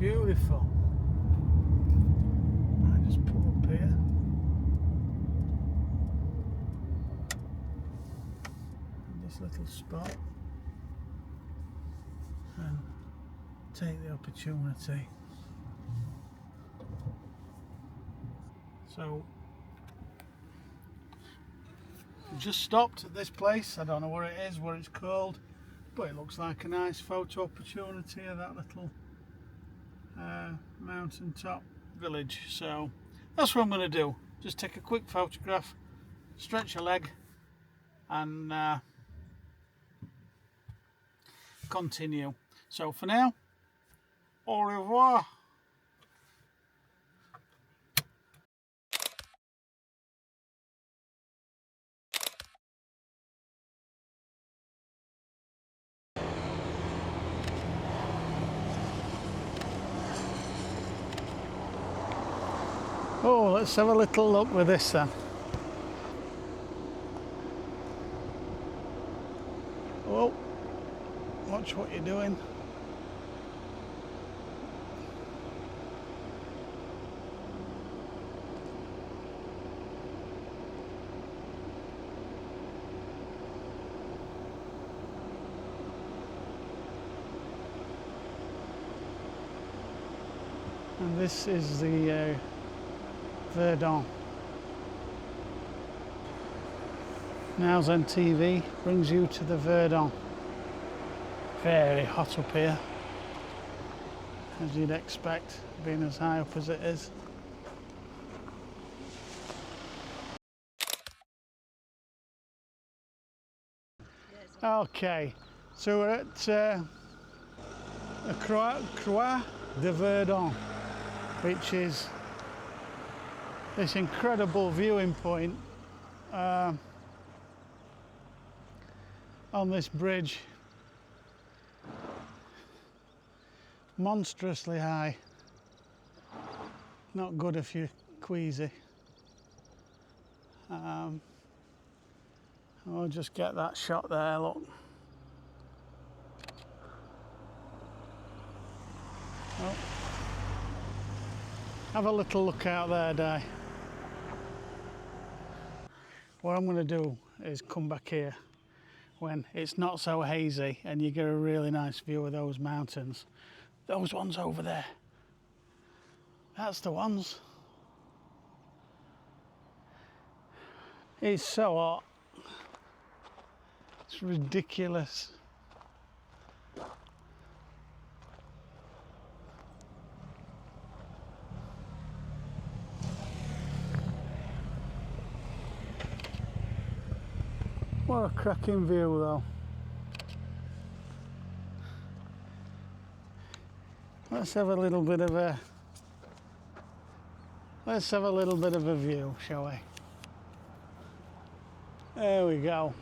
beautiful. I just pull up here. This little spot and take the opportunity. So just stopped at this place. I don't know where it is, what it's called, but it looks like a nice photo opportunity of that little mountaintop village. So that's what I'm going to do. Just take a quick photograph, stretch a leg, and continue. So for now, au revoir. Oh, let's have a little look with this then. Oh, watch what you're doing. And this is the Verdon. Now Zen TV brings you to the Verdon. Very hot up here, as you'd expect, being as high up as it is. Okay, so we're at Croix de Verdon, which is this incredible viewing point on this bridge. Monstrously high. Not good if you're queasy. I'll just get that shot there, look. Oh. Have a little look out there, Di. What I'm going to do is come back here when it's not so hazy and you get a really nice view of those mountains. Those ones over there. That's the ones. It's so hot. It's ridiculous. What a cracking view though. Let's have a little bit of a view, shall we? There we go.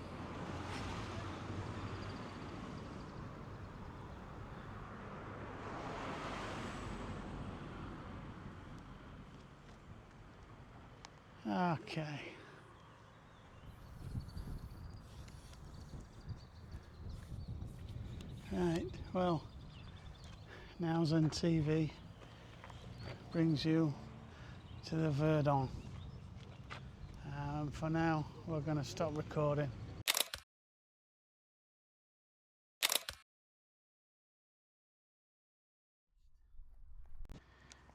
Okay. Right, well, now Zen TV brings you to the Verdon. For now, we're going to stop recording.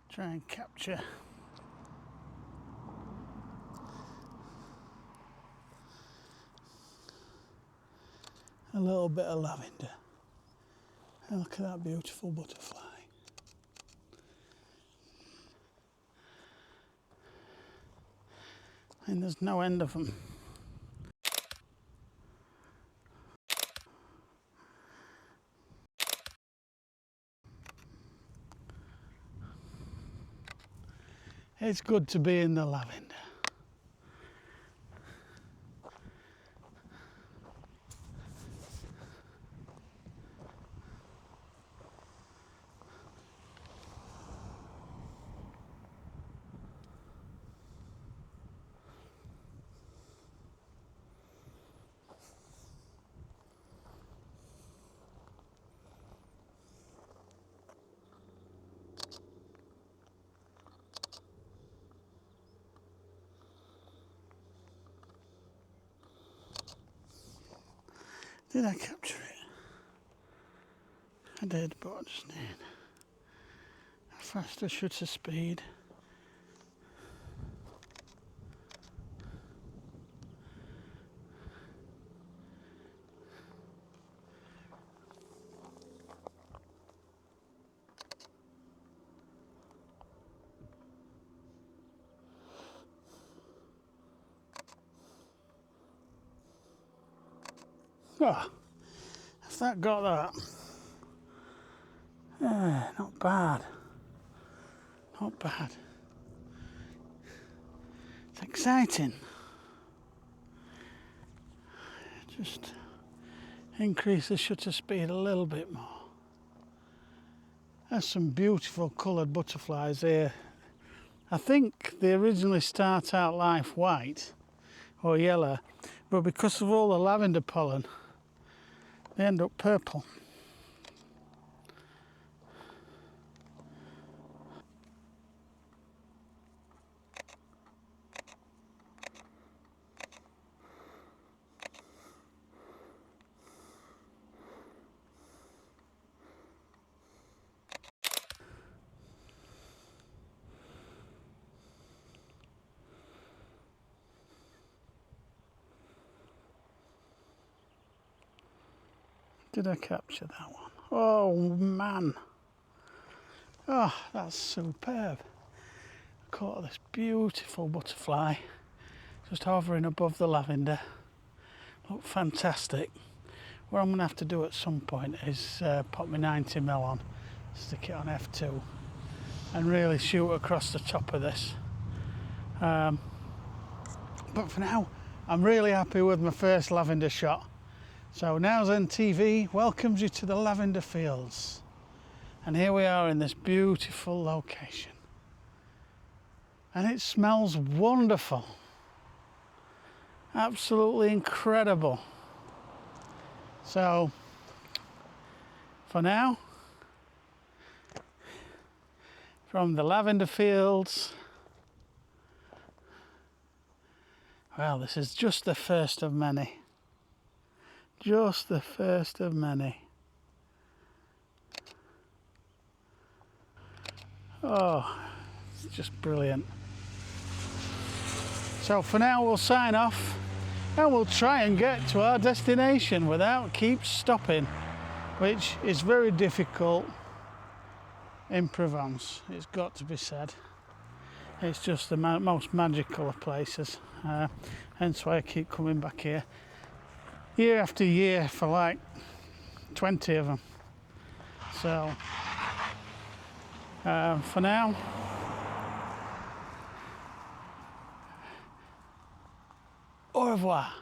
Try and capture a little bit of lavender. And look at that beautiful butterfly. And there's no end of them. It's good to be in the lavender. Did I capture it? I did, but I just need a faster shutter speed. Oh, if that got that, not bad, not bad. It's exciting. Just increase the shutter speed a little bit more. There's some beautiful coloured butterflies here. I think they originally start out life white or yellow, but because of all the lavender pollen, they end up purple. Did I capture that one? Oh man. Oh, that's superb. I caught this beautiful butterfly just hovering above the lavender. Looked fantastic. What I'm going to have to do at some point is pop my 90mm on, stick it on f2 and really shoot across the top of this. But for now, I'm really happy with my first lavender shot. So now Zen TV welcomes you to the lavender fields. And here we are in this beautiful location. And it smells wonderful. Absolutely incredible. So, for now, from the lavender fields, well, this is just the first of many. Just the first of many. Oh, it's just brilliant. So for now we'll sign off and we'll try and get to our destination without keep stopping, which is very difficult in Provence, it's got to be said. It's just the most magical of places, hence why I keep coming back here year after year for like 20 of them. So for now, au revoir.